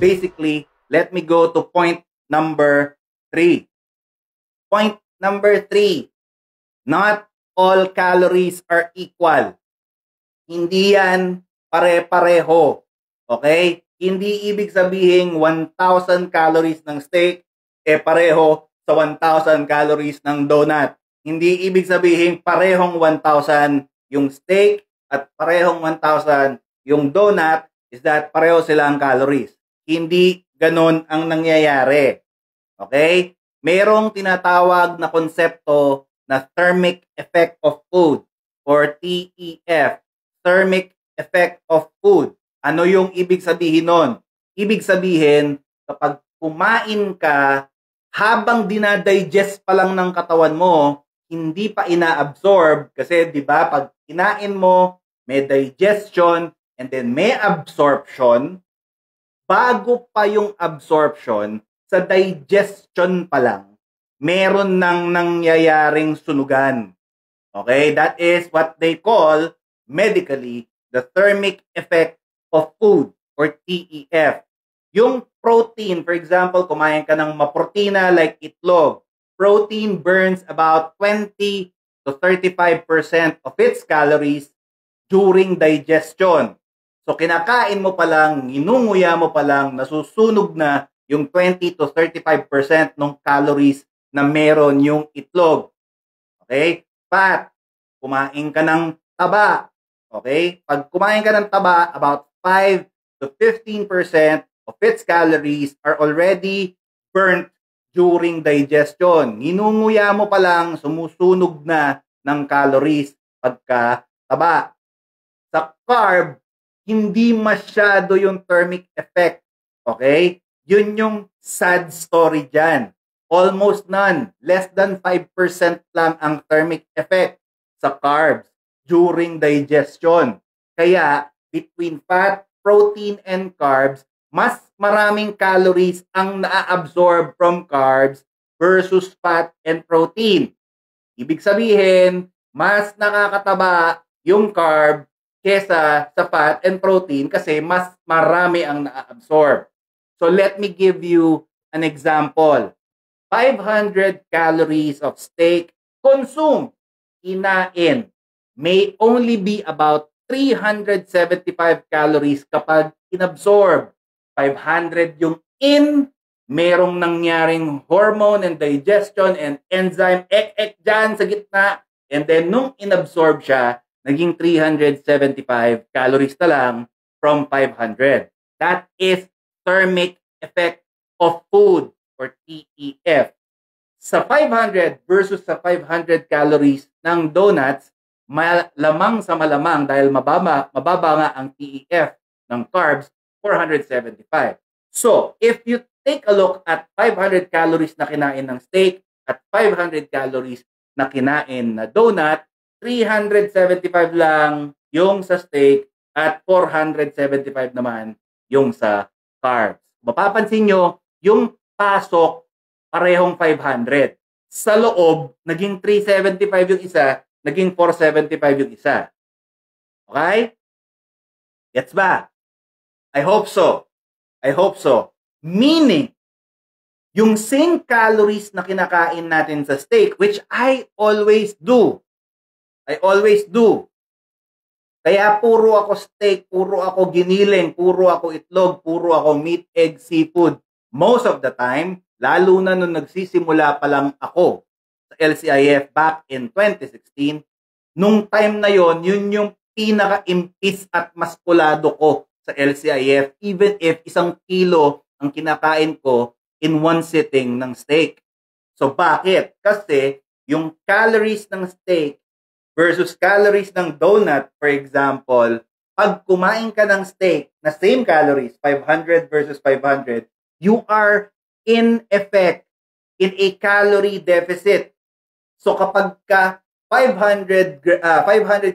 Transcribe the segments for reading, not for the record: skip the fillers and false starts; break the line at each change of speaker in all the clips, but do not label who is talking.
basically, let me go to point number 3. Point number 3. Not all calories are equal. Hindi yan pare-pareho. Okay? Hindi ibig sabihin 1,000 calories ng steak pareho sa 1,000 calories ng donut. Hindi ibig sabihin parehong 1,000 yung steak at parehong 1,000 yung donut is that pareho silang calories. Hindi ganon ang nangyayari. Okay? Merong tinatawag na konsepto na thermic effect of food or TEF. Thermic effect of food. Ano yung ibig sabihin nun? Ibig sabihin, kapag kumain ka, habang dinadigest pa lang ng katawan mo, hindi pa ina-absorb. Kasi, di ba, pag kinain mo, may digestion, and then may absorption. Bago pa yung absorption, sa digestion pa lang, meron nang nangyayaring sunugan. Okay? That is what they call, medically, the thermic effect of food or TEF. Yung protein, for example, kumain ka ng maprotina like itlog. Protein burns about 20 to 35% of its calories during digestion. So kinakain mo pa lang, inunguya mo pa lang, nasusunog na yung 20 to 35% ng calories na meron yung itlog. Okay? Fat, kumain ka ng taba. Okay? Pag kumain ka ng taba, about 5 to 15% of its calories are already burnt during digestion. Ninunguya mo pa lang, sumusunog na ng calories pagka taba. Sa carb, hindi masyado yung thermic effect. Okay? Yun yung sad story dyan. Almost none. Less than 5% lang ang thermic effect sa carbs during digestion. Kaya, between fat, protein, and carbs, mas maraming calories ang na-absorb from carbs versus fat and protein. Ibig sabihin, mas nakakataba yung carb kesa sa fat and protein kasi mas marami ang na-absorb. So let me give you an example. 500 calories of steak consumed, kinain, may only be about 375 calories kapag inabsorb. 500 yung in, merong nangyaring hormone and digestion and enzyme, dyan sa gitna. And then nung inabsorb siya, naging 375 calories na lang from 500. That is thermic effect of food or TEF. Sa 500 versus sa 500 calories ng donuts, malamang sa malamang dahil mababa nga ang TEF ng carbs, 475. So, if you take a look at 500 calories na kinain ng steak at 500 calories na kinain na donut, 375 lang yung sa steak at 475 naman yung sa carbs. Mapapansin nyo, yung pasok parehong 500. Sa loob, naging 375 yung isa, naging 475 yung isa. Okay? Gets ba? I hope so. I hope so. Meaning, yung same calories na kinakain natin sa steak, which I always do. Kaya puro ako steak, puro ako giniling, puro ako itlog, puro ako meat, egg, seafood. Most of the time, lalo na nung nagsisimula pa lang ako sa LCIF back in 2016, nung time na yon, yun yung pinaka-impis at maskulado ko sa LCIF, even if 1 kilo ang kinakain ko in one sitting ng steak. So bakit? Kasi yung calories ng steak versus calories ng donut, for example, pag kumain ka ng steak na same calories, 500 versus 500, you are in effect in a calorie deficit. So kapag ka 500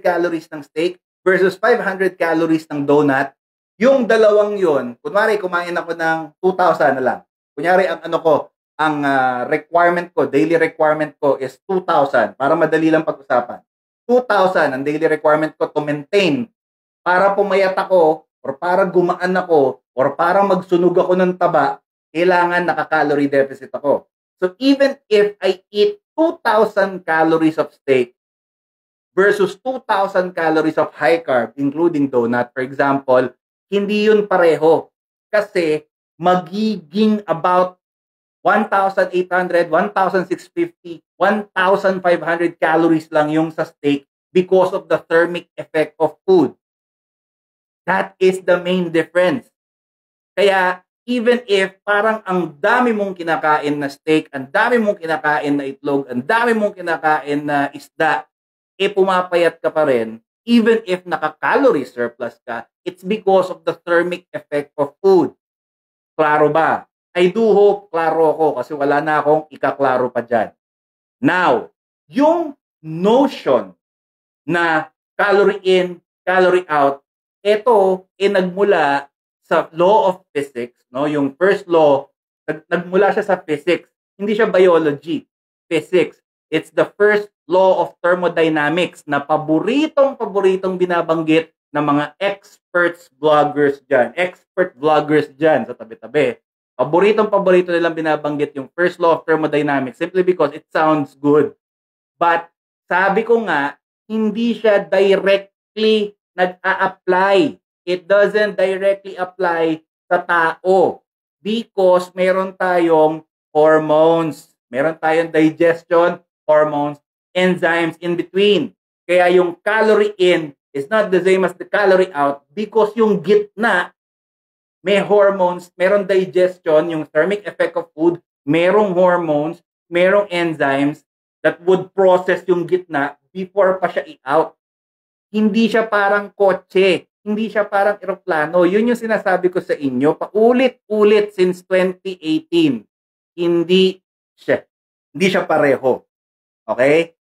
calories ng steak versus 500 calories ng donut, yung dalawang yon, kunwari kumain ako ng 2,000 na lang. Kunyari ang requirement ko, daily requirement ko is 2,000 para madali lang pag-usapan. 2,000 ang daily requirement ko to maintain para pumayat ako or para gumaan ako or para magsunog ako ng taba, kailangan naka-calorie deficit ako. So even if I eat 2,000 calories of steak versus 2,000 calories of high carb, including donut, for example, hindi yun pareho. Kasi magiging about 1,800, 1,650, 1,500 calories lang yung sa steak because of the thermic effect of food. That is the main difference. Kaya even if parang ang dami mong kinakain na steak, ang dami mong kinakain na itlog, ang dami mong kinakain na isda, pumapayat ka pa rin, even if naka-calorie surplus ka, it's because of the thermic effect of food. Klaro ba? I do hope klaro ako kasi wala na akong ikaklaro pa dyan. Now, yung notion na calorie in, calorie out, ito nagmula sa law of physics, no? Yung first law, nagmula siya sa physics. Hindi siya biology, physics. It's the first law of thermodynamics na paboritong binabanggit ng mga expert vloggers dyan sa tabi-tabi. Paborito nilang binabanggit yung first law of thermodynamics simply because it sounds good. But sabi ko nga, hindi siya directly nag-a-apply. It doesn't directly apply sa tao because meron tayong hormones, meron tayong digestion hormones, enzymes in between. Kaya yung calorie in is not the same as the calorie out because yung gitna may hormones, merong digestion, yung thermic effect of food, merong hormones, merong enzymes that would process yung gitna before pa siya i-out. Hindi siya parang kotse, hindi siya parang eroplano. Yun yung sinasabi ko sa inyo, paulit-ulit since 2018. Hindi siya pareho. Okay?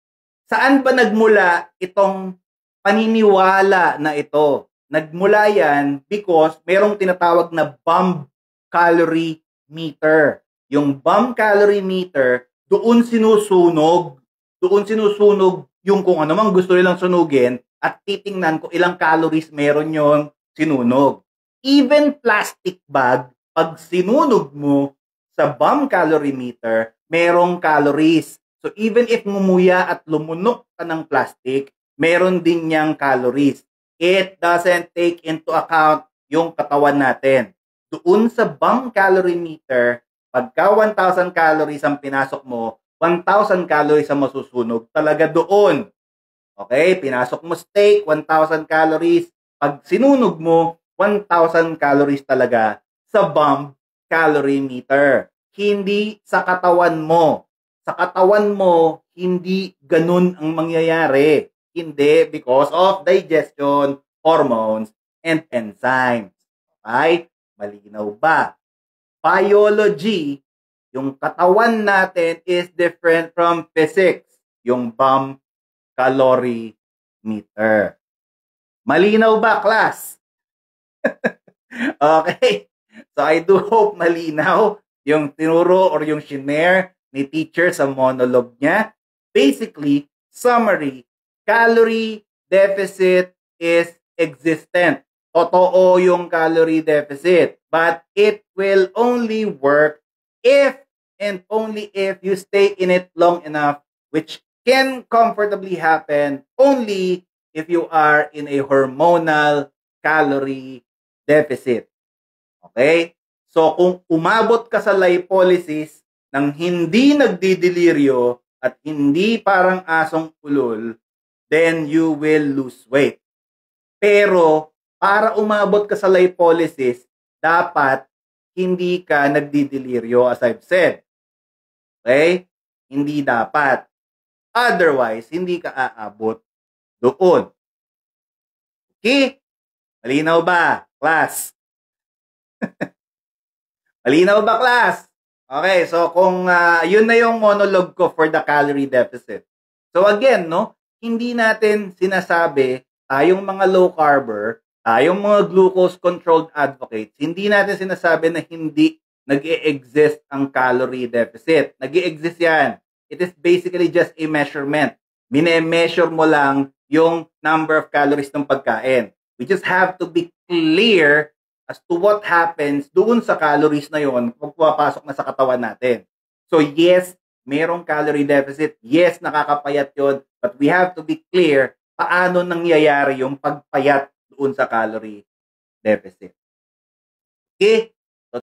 Saan ba nagmula itong paniniwala na ito? Nagmula yan because merong tinatawag na bomb calorie meter. Yung bomb calorie meter, doon sinusunog yung kung ano mang gusto nilang sunugin at titingnan kung ilang calories meron yung sinunog. Even plastic bag, pag sinunog mo sa bomb calorie meter, merong calories. So even if ngumuya at lumunok ka ng plastic, meron din niyang calories. It doesn't take into account yung katawan natin. Doon sa bomb calorie meter, pagka 1,000 calories ang pinasok mo, 1,000 calories ang masusunog talaga doon. Okay? Pinasok mo steak, 1,000 calories. Pag sinunog mo, 1,000 calories talaga sa bomb calorie meter. Hindi sa katawan mo. Sa katawan mo, hindi ganun ang mangyayari. Hindi because of digestion, hormones, and enzymes. Okay? Malinaw ba? Biology, yung katawan natin is different from physics. Yung bomb calorie meter. Malinaw ba, class? Okay. So I do hope malinaw yung tinuro or yung shinare ni teacher sa monologue niya. Basically, summary, calorie deficit is existent. Totoo yung calorie deficit. But it will only work if and only if you stay in it long enough, which can comfortably happen only if you are in a hormonal calorie deficit. Okay? So kung umabot ka sa lipolysis nang hindi nagdideliryo at hindi parang asong ulol, then you will lose weight. Pero para umabot ka sa lipolysis, dapat hindi ka nagdideliryo as I've said. Okay? Hindi dapat. Otherwise, hindi ka aabot doon. Okay? Malinaw ba, class? Malinaw ba, class? Okay, so kung yun na yung monologue ko for the calorie deficit. So again, no, hindi natin sinasabi, tayong mga low carber, tayong mga glucose controlled advocates, hindi natin sinasabi na hindi nag-e-exist ang calorie deficit. Nag-e-exist yan. It is basically just a measurement. Mine-measure mo lang yung number of calories ng pagkain. We just have to be clear as to what happens doon sa calories na yon pag pumapasok na sa katawan natin. So yes, merong calorie deficit. Yes, nakakapayat yon. But we have to be clear paano nangyayari yung pagpayat doon sa calorie deficit. Okay?